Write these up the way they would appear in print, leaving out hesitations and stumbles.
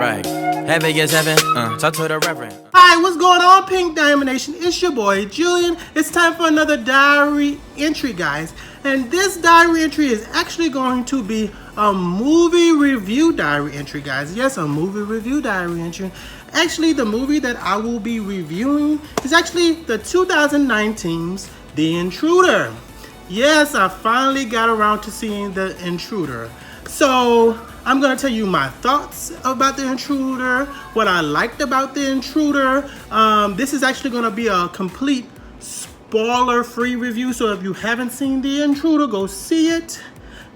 Right. Heaven, yes, heaven. Talk to the reverend. Hi, what's going on, Pink Diamond Nation? It's your boy, Julian. It's time for another diary entry, guys. And this diary entry is actually going to be a movie review diary entry, guys. Yes, a movie review diary entry. Actually, the movie that I will be reviewing is actually the 2019's The Intruder. Yes, I finally got around to seeing The Intruder. So, I'm going to tell you my thoughts about The Intruder, what I liked about The Intruder. This is actually going to be a complete spoiler-free review, so if you haven't seen The Intruder, go see it.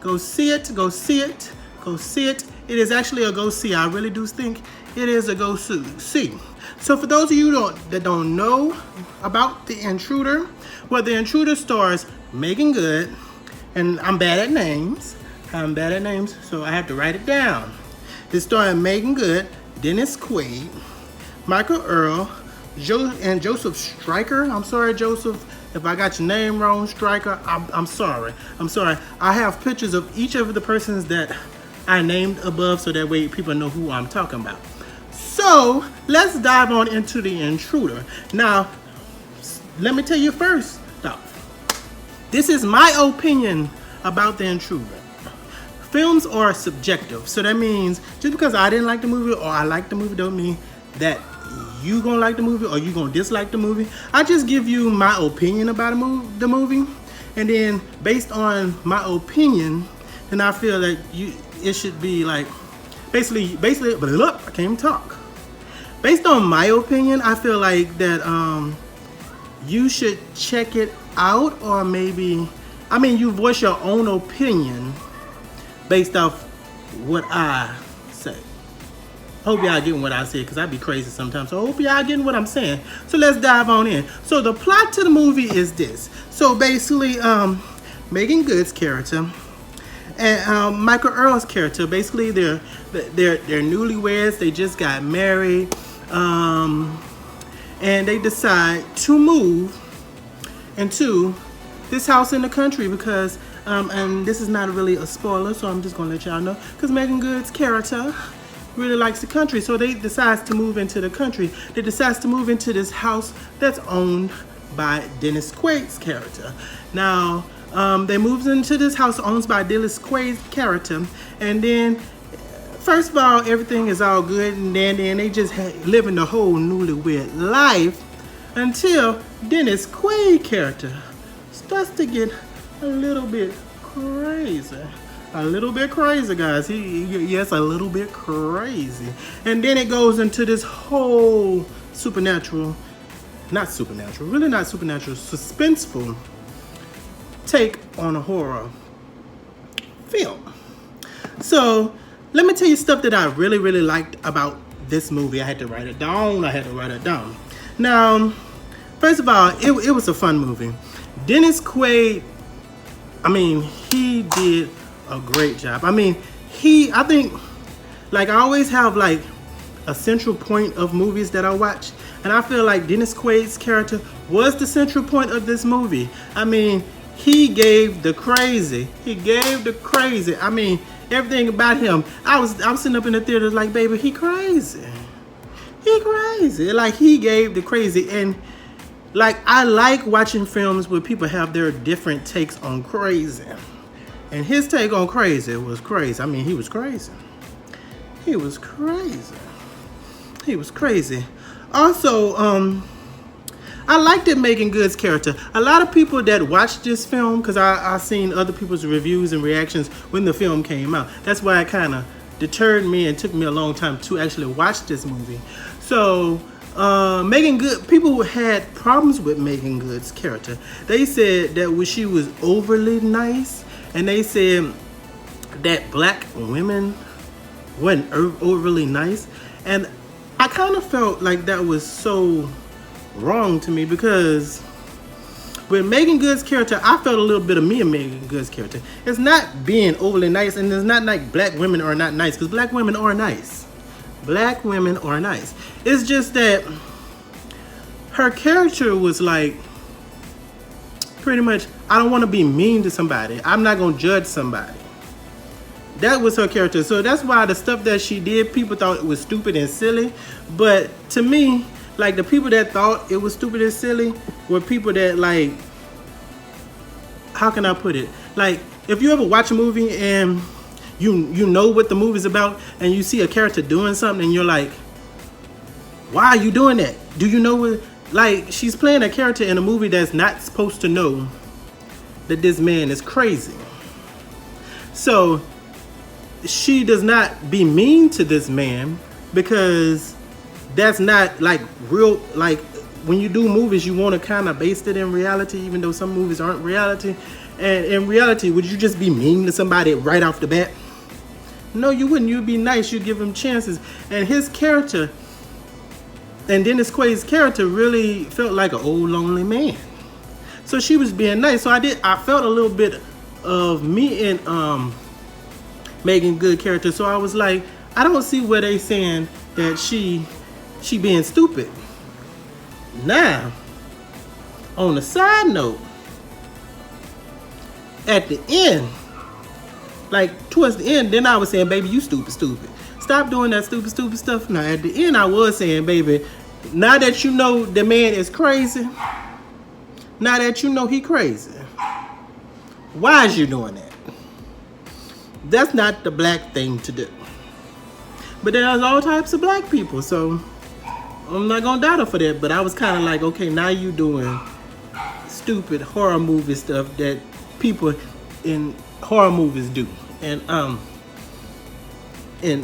Go see it, go see it, go see it. It is actually a go see. I really do think it is a go see. So for those of you that don't know about The Intruder, well, The Intruder stars Megan Good, and I'm bad at names. So I have to write it down. It's starring Megan Good, Dennis Quaid, Michael Earl, and Joseph Stryker. I'm sorry, Joseph, if I got your name wrong, Stryker. I'm sorry. I have pictures of each of the persons that I named above, so that way people know who I'm talking about. So let's dive on into The Intruder. Now, let me tell you first, though, this is my opinion about The Intruder. Films are subjective, so that means just because I didn't like the movie or I like the movie don't mean that you gonna like the movie or you gonna dislike the movie. I just give you my opinion about the movie, and then based on my opinion, then I feel that it should be like basically. But look, I can't even talk. Based on my opinion, I feel like that you should check it out, or maybe you voice your own opinion based off what I say. Hope y'all getting what I say, because I be crazy sometimes. So I hope y'all getting what I'm saying. So let's dive on in. So the plot to the movie is this. So basically, Megan Good's character and Michael Earl's character, basically they're newlyweds. They just got married, and they decide to move into this house in the country because and this is not really a spoiler, so I'm just gonna let y'all know, because Megan Good's character really likes the country, so they decide to move into the country. They decide to move into this house that's owned by Dennis Quaid's character. Now, they move into this house owned by Dennis Quaid's character, and then first of all, everything is all good, and then they just living the whole newlywed life until Dennis Quaid's character starts to get a little bit crazy. A little bit crazy, guys. Yes, a little bit crazy. And then it goes into this whole suspenseful take on a horror film. So, let me tell you stuff that I really, really liked about this movie. I had to write it down. Now, first of all, it was a fun movie. Dennis Quaid, he did a great job. I think, like, I always have, like, a central point of movies that I watch. And I feel like Dennis Quaid's character was the central point of this movie. He gave the crazy. Everything about him. I was sitting up in the theater like, baby, he crazy. Like, he gave the crazy. And like, I like watching films where people have their different takes on crazy. And his take on crazy was crazy. He was crazy. Also, I liked it, Megan Good's character. A lot of people that watched this film, because I seen other people's reviews and reactions when the film came out. That's why it kind of deterred me and took me a long time to actually watch this movie. So, Megan Good, people who had problems with Megan Good's character, they said that she was overly nice, and they said that black women weren't overly nice, and I kind of felt like that was so wrong to me, because with Megan Good's character, I felt a little bit of me in Megan Good's character. It's not being overly nice, and it's not like black women are not nice, because black women are nice. It's just that her character was like, pretty much, I don't want to be mean to somebody. I'm not going to judge somebody. That was her character. So that's why the stuff that she did, people thought it was stupid and silly. But to me, like, the people that thought it was stupid and silly were people that, like, how can I put it? Like, if you ever watch a movie and you know what the movie's about, and you see a character doing something and you're like, why are you doing that? Do you know what? Like, she's playing a character in a movie that's not supposed to know that this man is crazy. So she does not be mean to this man, because that's not like real. Like, when you do movies, you want to kind of base it in reality, even though some movies aren't reality. And in reality, would you just be mean to somebody right off the bat? No, you wouldn't. You'd be nice. You'd give him chances. And his character, and Dennis Quaid's character, really felt like an old lonely man. So she was being nice. So I felt a little bit of me and Megan Good character. So I was like, I don't see where they saying that she being stupid. Now, on the side note, at the end, like towards the end, then I was saying, baby, you stupid. Stop doing that stupid stuff. Now at the end, I was saying, baby, now that you know the man is crazy, now that you know he crazy, why is you doing that? That's not the black thing to do. But there's all types of black people, so I'm not gonna doubt her for that. But I was kind of like, okay, now you doing stupid horror movie stuff that people in horror movies do. And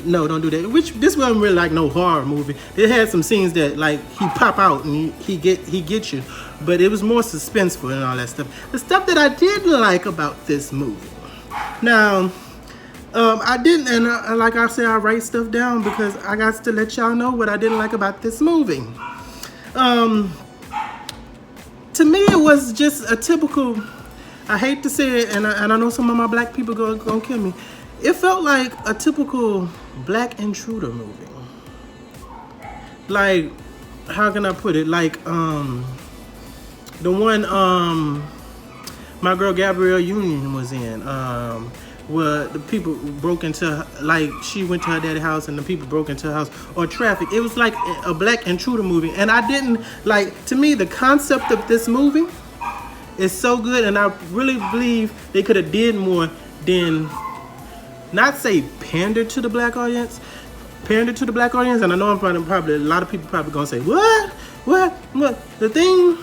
no, don't do that. Which this wasn't really like no horror movie. It had some scenes that like he pop out and he get you, but it was more suspenseful and all that stuff. The stuff that I did like about this movie. Now, I didn't, and like I said, I write stuff down because I got to let y'all know what I didn't like about this movie. To me, it was just a typical. I hate to say it, and I know some of my black people gonna kill me. It felt like a typical black intruder movie. Like, how can I put it? Like, the one my girl Gabrielle Union was in, where the people broke into, like, she went to her daddy's house and the people broke into her house, or Traffic. It was like a black intruder movie, and I didn't like. To me, the concept of this movie is so good, and I really believe they could have did more than not say pander to the black audience. And I know I'm probably a lot of people probably gonna say what. The thing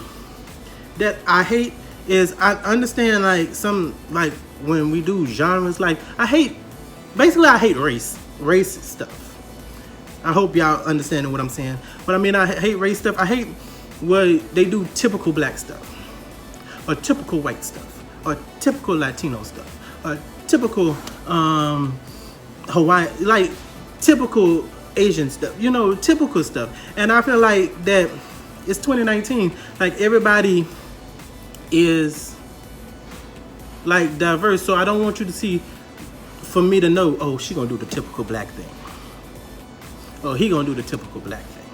that I hate is I understand like some like when we do genres, like I hate race stuff. I hope y'all understanding what I'm saying. But I mean, I hate race stuff. I hate where they do typical black stuff, or typical white stuff, or typical Latino stuff, or typical Hawaiian, like typical Asian stuff, you know, typical stuff. And I feel like that it's 2019, like everybody is like diverse, so I don't want you to see, for me to know, oh, she gonna do the typical black thing, oh, he gonna do the typical black thing.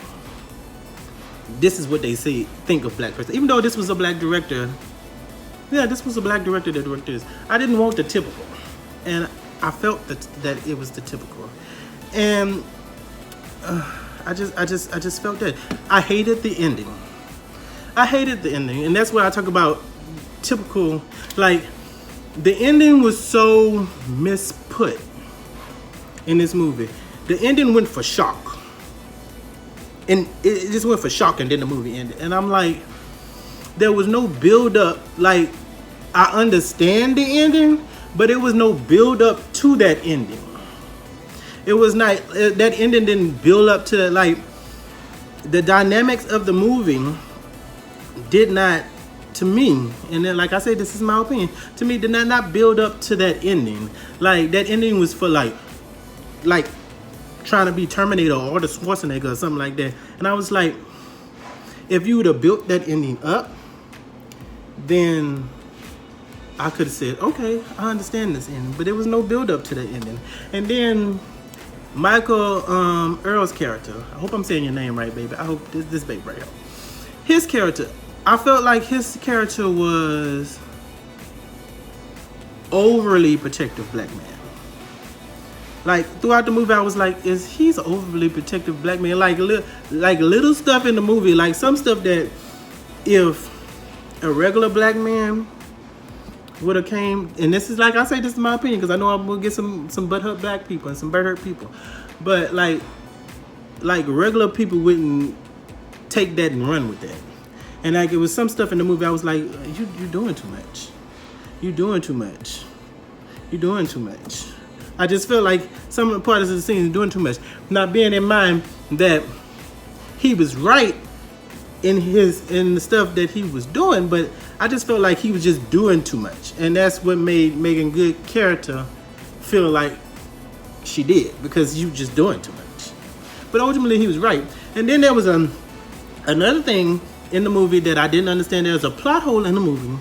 This is what they say, think of black person. Even though this was a black director, this was a black director that directed this. I didn't want the typical, and I felt that it was the typical, and I just felt that. I hated the ending, and that's why I talk about typical. Like, the ending was so misput in this movie. The ending went for shock, and it just went for shock, and then the movie ended. And I'm like, there was no build up. Like, I understand the ending, but it was no build up to that ending. It was not, that ending didn't build up to that. Like, the dynamics of the movie did not, to me, and then like I said, this is my opinion, to me did not build up to that ending. Like, that ending was for like trying to be Terminator or the Schwarzenegger or something like that. And I was like, if you would have built that ending up, then I could have said, okay, I understand this ending. But there was no build up to that ending. And then Michael Earl's character, I hope I'm saying your name right, baby. I hope this baby right here. His character, I felt like his character was overly protective black man. Like throughout the movie, I was like, he's an overly protective black man? Like little stuff in the movie, like some stuff that if a regular black man would have came, and this is like I say, this is my opinion because I know I'm gonna get some butthurt black people and some butthurt people, but like regular people wouldn't take that and run with that. And like it was some stuff in the movie I was like, you're doing too much. You're doing too much. You're doing too much. I just felt like some of the parts of the scene is doing too much. Not being in mind that he was right in the stuff that he was doing, but I just felt like he was just doing too much. And that's what made Megan Good character feel like she did, because you just doing too much. But ultimately he was right. And then there was another thing in the movie that I didn't understand. There's a plot hole in the movie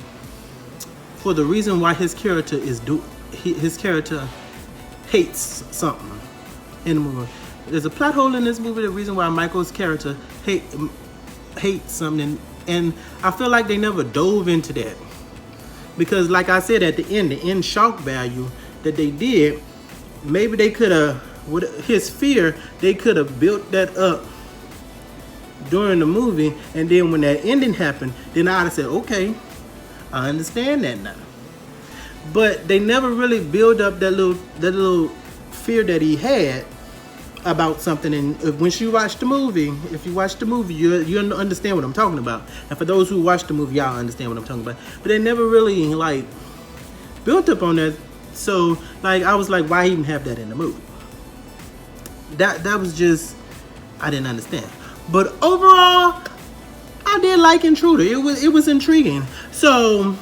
for the reason why his character his character hates something in the movie. There's a plot hole in this movie, the reason why Michael's character hates something, and I feel like they never dove into that. Because like I said at the end shock value that they did, maybe they could have, with his fear, they could have built that up during the movie, and then when that ending happened, then I'd have said, okay, I understand that now. But they never really build up that little fear that he had about something. And when you watch the movie, if you watch the movie, you understand what I'm talking about. And for those who watch the movie, y'all understand what I'm talking about. But they never really like built up on that. So like I was like, why even have that in the movie? That was just, I didn't understand. But overall, I did like Intruder. It was intriguing. So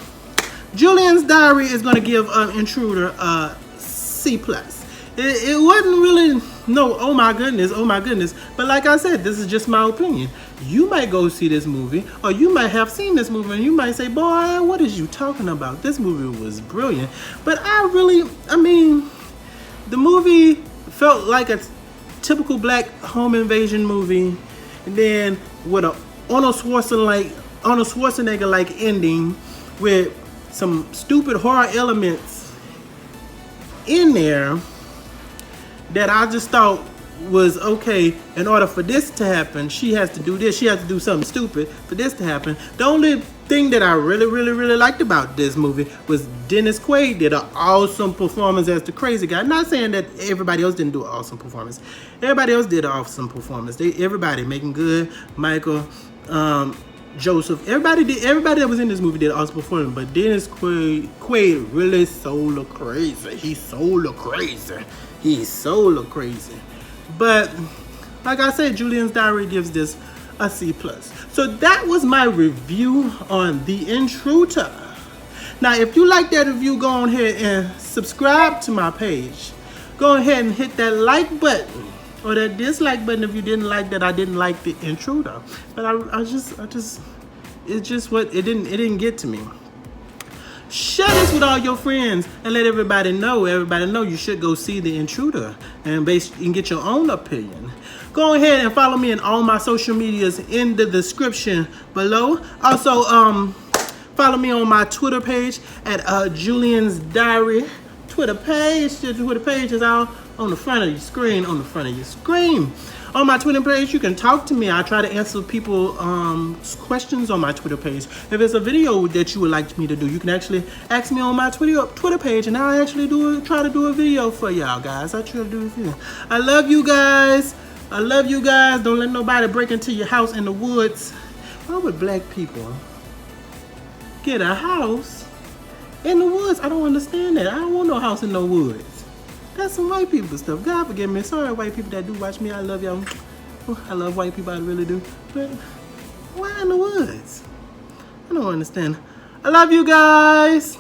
Julian's Diary is gonna give Intruder a C+. It wasn't really no oh my goodness. But like I said, this is just my opinion. You might go see this movie, or you might have seen this movie, and you might say, boy, what is you talking about? This movie was brilliant. But I mean, the movie felt like a typical black home invasion movie, and then with a Arnold Schwarzenegger like ending with some stupid horror elements in there that I just thought was okay. In order for this to happen, she has to do this. She has to do something stupid for this to happen. The only thing that I really liked about this movie was Dennis Quaid did an awesome performance as the crazy guy. I'm not saying that everybody else didn't do an awesome performance. Everybody else did an awesome performance. Everybody, Megan Good, Michael, Joseph, everybody that was in this movie did an awesome performance. But Dennis Quaid really so crazy. He's so crazy. But like I said, Julian's Diary gives this a C+. So that was my review on The Intruder. Now, if you like that review, go on ahead and subscribe to my page. Go ahead and hit that like button or that dislike button if you didn't like that I didn't like The Intruder. But it didn't get to me. Share this with all your friends and let everybody know you should go see The Intruder and get your own opinion. Go ahead and follow me on all my social medias in the description below. Also, follow me on my Twitter page at Julian's Diary. Twitter page. The Twitter page is out on the front of your screen. On my Twitter page, you can talk to me. I try to answer people questions on my Twitter page. If it's a video that you would like me to do, you can actually ask me on my Twitter page, and I'll actually try to do a video for y'all guys. I try to do a video. I love you guys. Don't let nobody break into your house in the woods. Why would black people get a house in the woods? I don't understand that. I don't want no house in no woods. That's some white people stuff. God forgive me. Sorry, white people that do watch me. I love y'all. I love white people. I really do. But why in the woods? I don't understand. I love you guys.